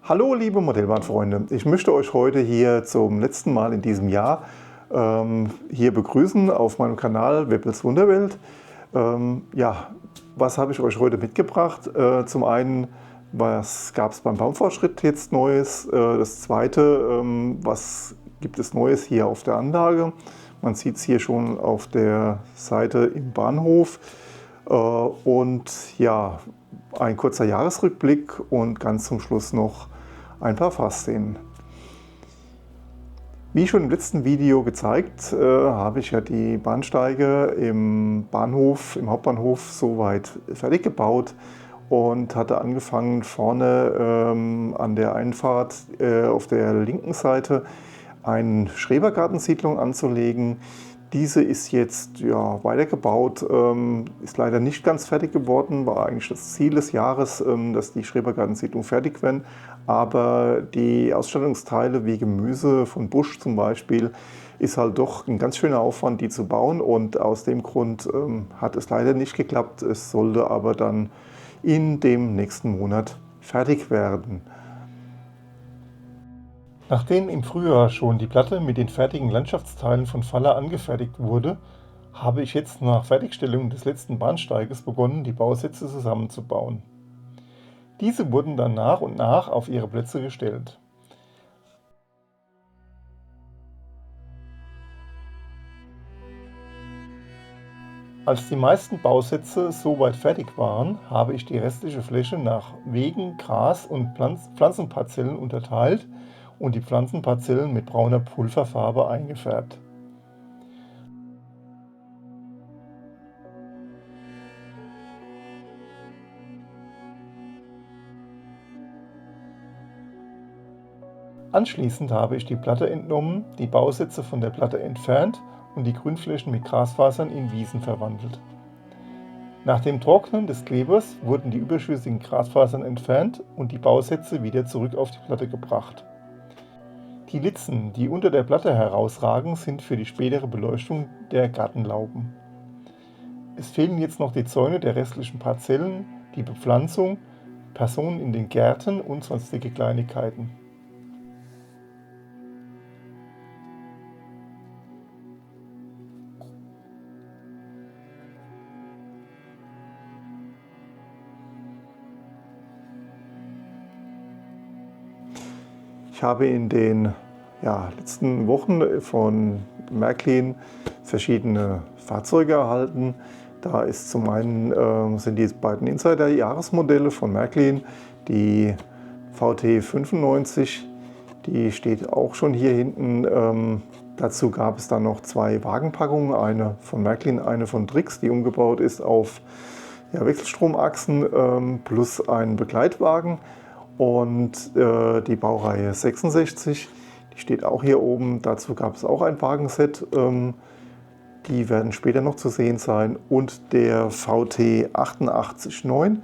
Hallo liebe Modellbahnfreunde, ich möchte euch heute hier zum letzten Mal in diesem Jahr hier begrüßen auf meinem Kanal Weppels Wunderwelt. Ja, was habe ich euch heute mitgebracht? Zum einen, was gab es beim Baumfortschritt jetzt Neues? Das zweite, was gibt es Neues hier auf der Anlage? Man sieht es hier schon auf der Seite im Bahnhof. Und ja, ein kurzer Jahresrückblick und ganz zum Schluss noch ein paar Fahrszenen. Wie schon im letzten Video gezeigt, habe ich ja die Bahnsteige im Bahnhof, im Hauptbahnhof soweit fertig gebaut und hatte angefangen vorne an der Einfahrt auf der linken Seite eine Schrebergartensiedlung anzulegen. Diese ist jetzt ja, weitergebaut, ist leider nicht ganz fertig geworden, war eigentlich das Ziel des Jahres, dass die Schrebergartensiedlung fertig werden. Aber die Ausstattungsteile wie Gemüse von Busch zum Beispiel ist halt doch ein ganz schöner Aufwand, die zu bauen. Und aus dem Grund hat es leider nicht geklappt. Es sollte aber dann in dem nächsten Monat fertig werden. Nachdem im Frühjahr schon die Platte mit den fertigen Landschaftsteilen von Faller angefertigt wurde, habe ich jetzt nach Fertigstellung des letzten Bahnsteiges begonnen, die Bausätze zusammenzubauen. Diese wurden dann nach und nach auf ihre Plätze gestellt. Als die meisten Bausätze soweit fertig waren, habe ich die restliche Fläche nach Wegen, Gras und Pflanzenparzellen unterteilt und die Pflanzenparzellen mit brauner Pulverfarbe eingefärbt. Anschließend habe ich die Platte entnommen, die Bausätze von der Platte entfernt und die Grünflächen mit Grasfasern in Wiesen verwandelt. Nach dem Trocknen des Klebers wurden die überschüssigen Grasfasern entfernt und die Bausätze wieder zurück auf die Platte gebracht. Die Litzen, die unter der Platte herausragen, sind für die spätere Beleuchtung der Gartenlauben. Es fehlen jetzt noch die Zäune der restlichen Parzellen, die Bepflanzung, Personen in den Gärten und sonstige Kleinigkeiten. Ich habe in den letzten Wochen von Märklin verschiedene Fahrzeuge erhalten. Da ist zum einen sind die beiden Insider-Jahresmodelle von Märklin, die VT 95, die steht auch schon hier hinten. Dazu gab es dann noch zwei Wagenpackungen, eine von Märklin, eine von Trix, die umgebaut ist auf Wechselstromachsen plus einen Begleitwagen. Und die Baureihe 66, die steht auch hier oben. Dazu gab es auch ein Wagenset. Die werden später noch zu sehen sein. Und der VT 88-9,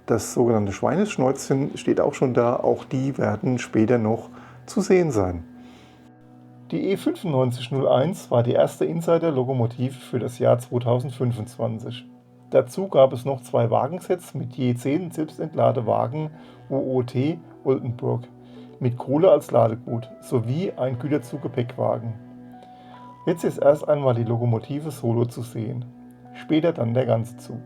das sogenannte Schweineschnäuzchen, steht auch schon da. Auch die werden später noch zu sehen sein. Die E9501 war die erste Insider-Lokomotive für das Jahr 2025. Dazu gab es noch zwei Wagensets mit je 10 Selbstentladewagen OOT Oldenburg mit Kohle als Ladegut sowie ein Güterzuggepäckwagen. Jetzt ist erst einmal die Lokomotive solo zu sehen, später dann der ganze Zug.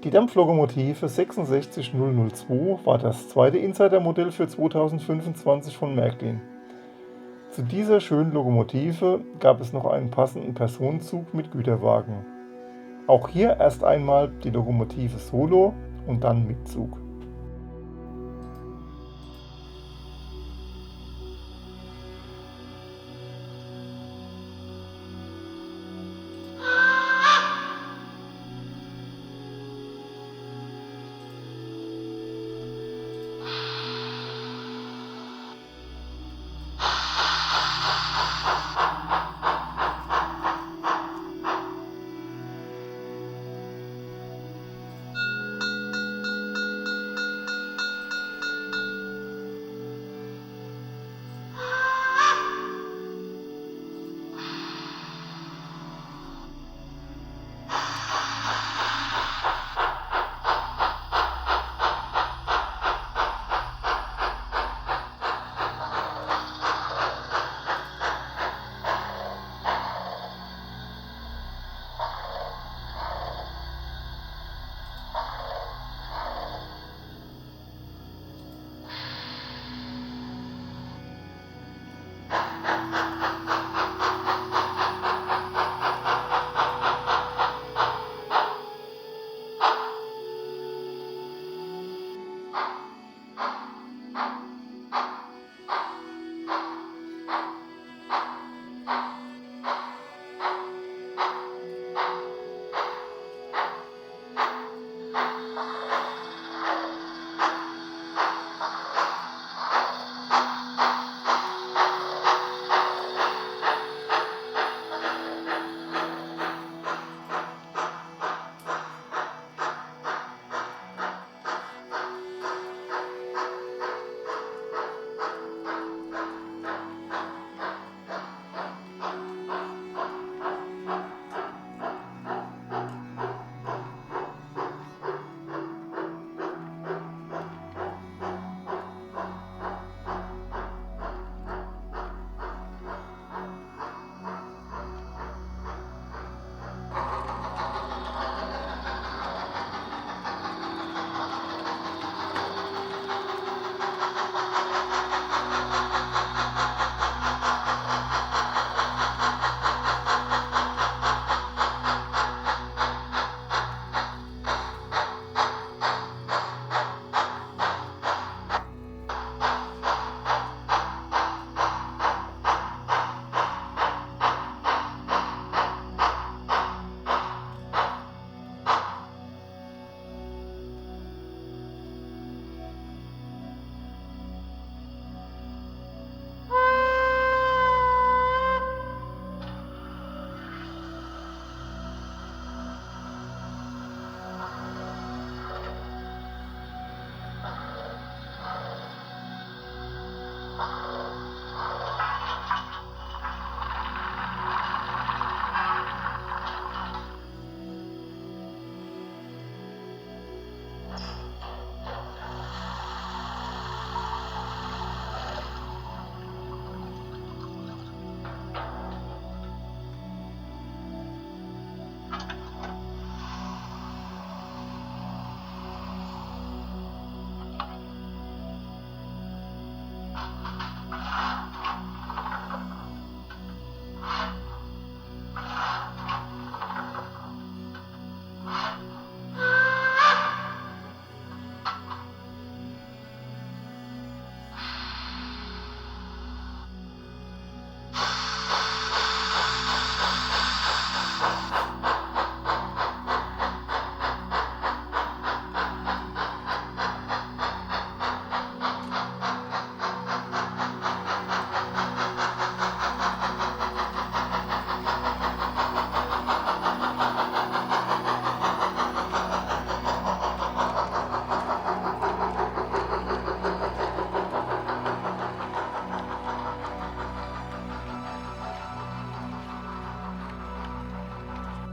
Die Dampflokomotive 66002 war das zweite Insider-Modell für 2025 von Märklin. Zu dieser schönen Lokomotive gab es noch einen passenden Personenzug mit Güterwagen. Auch hier erst einmal die Lokomotive solo und dann mit Zug.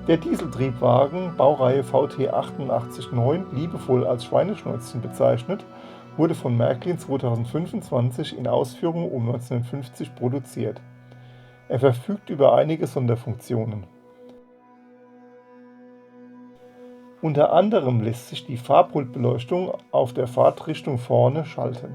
Der Dieseltriebwagen, Baureihe VT 889, liebevoll als Schweineschnäuzchen bezeichnet, wurde von Märklin 2025 in Ausführung um 1950 produziert. Er verfügt über einige Sonderfunktionen. Unter anderem lässt sich die Fahrpultbeleuchtung auf der Fahrtrichtung vorne schalten.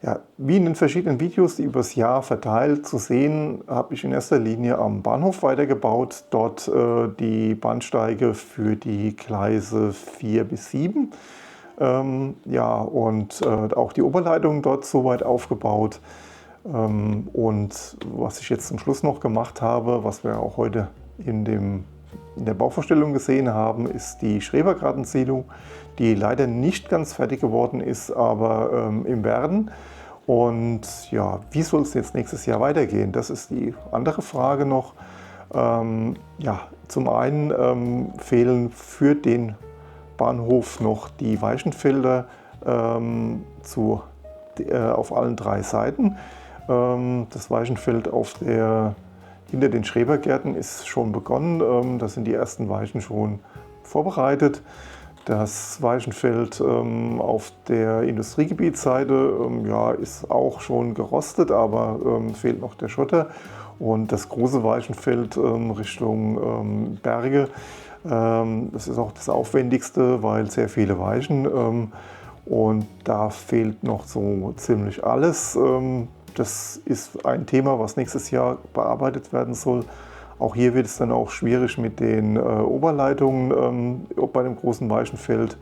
Ja, wie in den verschiedenen Videos, die übers Jahr verteilt zu sehen, habe ich in erster Linie am Bahnhof weitergebaut. Dort die Bahnsteige für die Gleise 4 bis 7. Ja, und auch die Oberleitung dort soweit aufgebaut. Und was ich jetzt zum Schluss noch gemacht habe, was wir auch heute in der Bauvorstellung gesehen haben, ist die Schrebergartensiedlung, die leider nicht ganz fertig geworden ist, aber im Werden. Und ja, wie soll es jetzt nächstes Jahr weitergehen? Das ist die andere Frage noch. Ja, zum einen fehlen für den Bahnhof noch die Weichenfelder auf allen 3 Seiten. Das Weichenfeld hinter den Schrebergärten ist schon begonnen. Da sind die ersten Weichen schon vorbereitet. Das Weichenfeld auf der Industriegebietsseite ja, ist auch schon gerostet, aber fehlt noch der Schotter. Und das große Weichenfeld Richtung Berge, das ist auch das aufwendigste, weil sehr viele Weichen. Und da fehlt noch so ziemlich alles. Das ist ein Thema, was nächstes Jahr bearbeitet werden soll. Auch hier wird es dann auch schwierig mit den Oberleitungen bei dem großen Weichenfeld.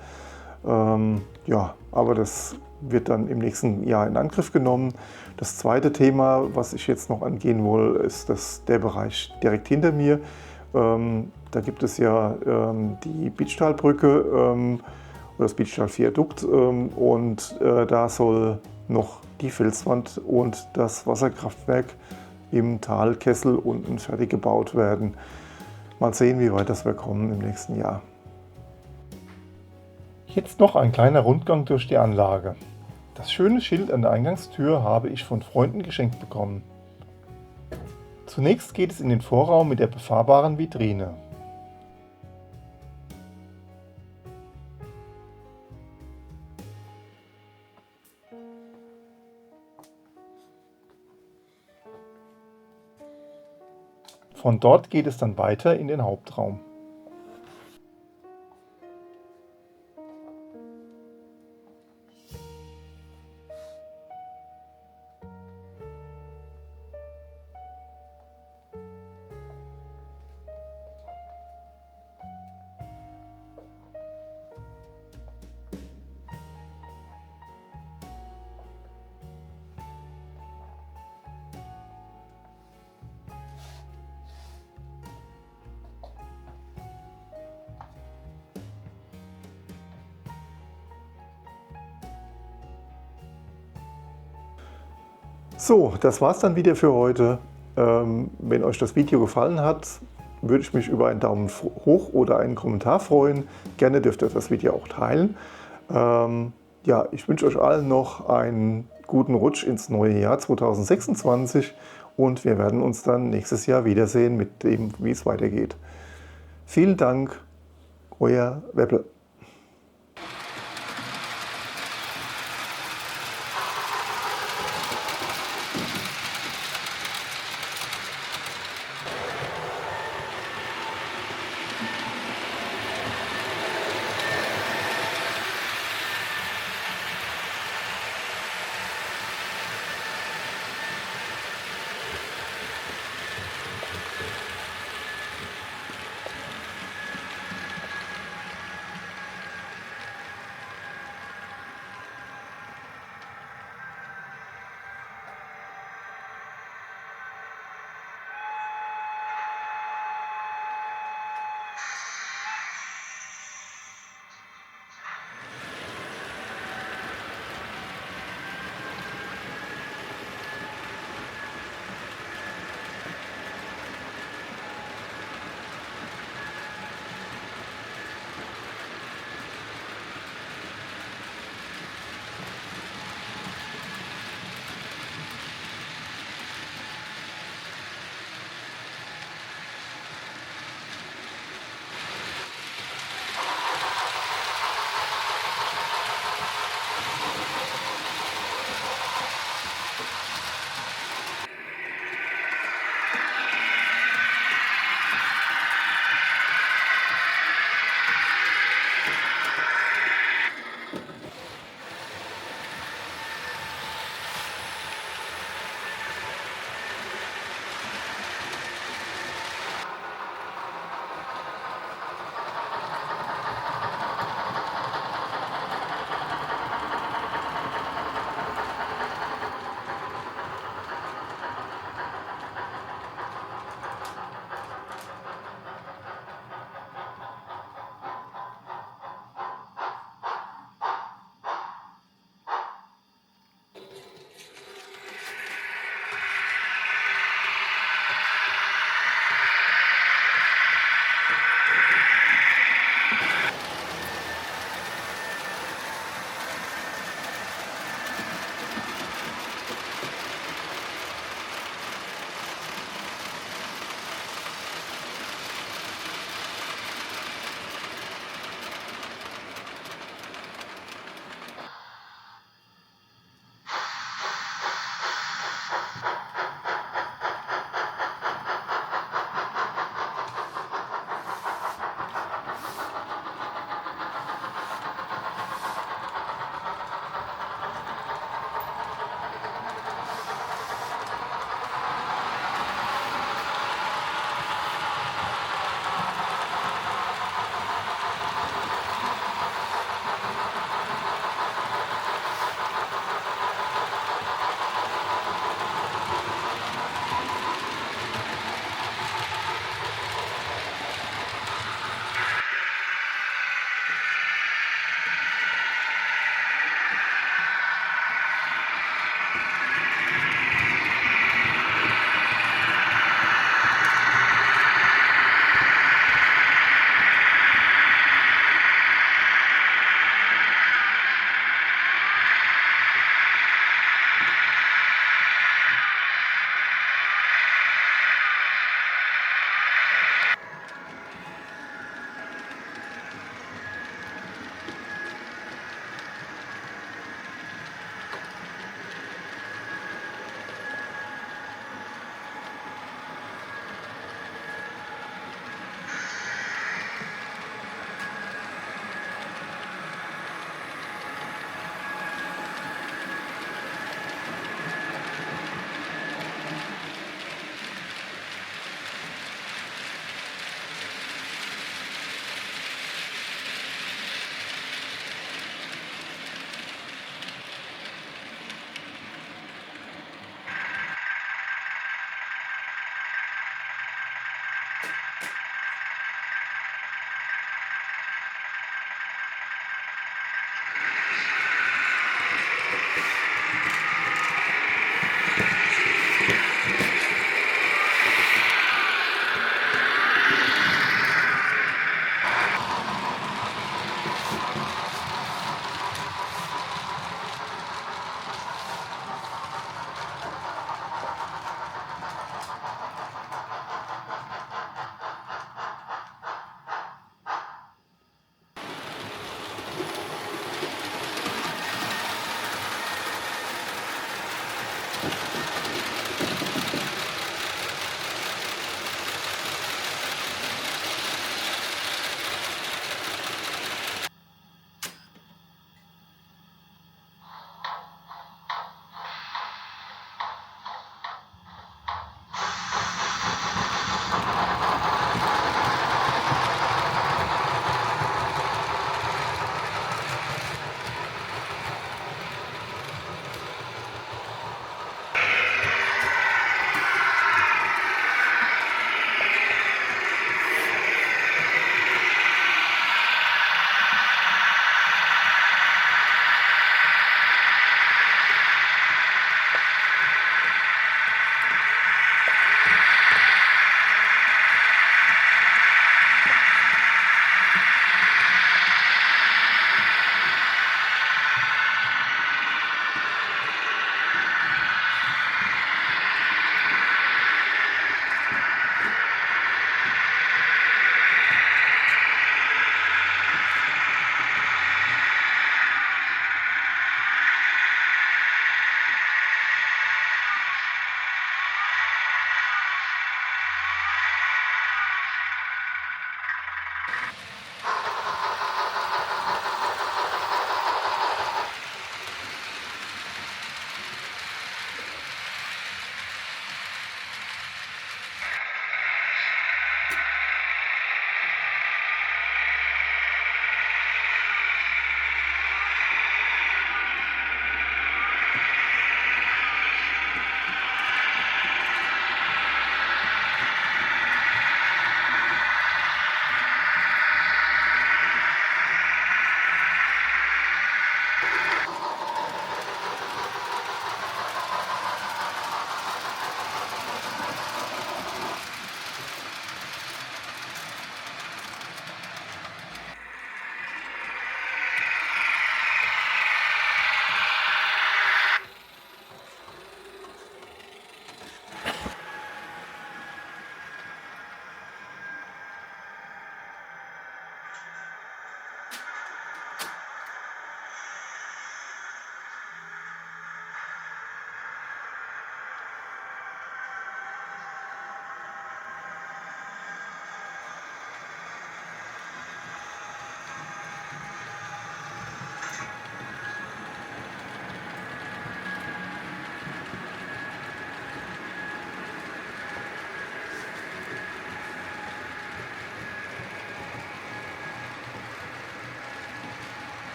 Ja, aber das wird dann im nächsten Jahr in Angriff genommen. Das zweite Thema, was ich jetzt noch angehen will, ist der Bereich direkt hinter mir. Da gibt es ja die Bietschtalbrücke oder das Bietschtal-Viadukt und da soll noch die Felswand und das Wasserkraftwerk im Talkessel unten fertig gebaut werden. Mal sehen, wie weit das wir kommen im nächsten Jahr. Jetzt noch ein kleiner Rundgang durch die Anlage. Das schöne Schild an der Eingangstür habe ich von Freunden geschenkt bekommen. Zunächst geht es in den Vorraum mit der befahrbaren Vitrine. Von dort geht es dann weiter in den Hauptraum. So, das war's dann wieder für heute. Wenn euch das Video gefallen hat, würde ich mich über einen Daumen hoch oder einen Kommentar freuen. Gerne dürft ihr das Video auch teilen. Ja, ich wünsche euch allen noch einen guten Rutsch ins neue Jahr 2026 und wir werden uns dann nächstes Jahr wiedersehen mit dem, wie es weitergeht. Vielen Dank, euer Webble.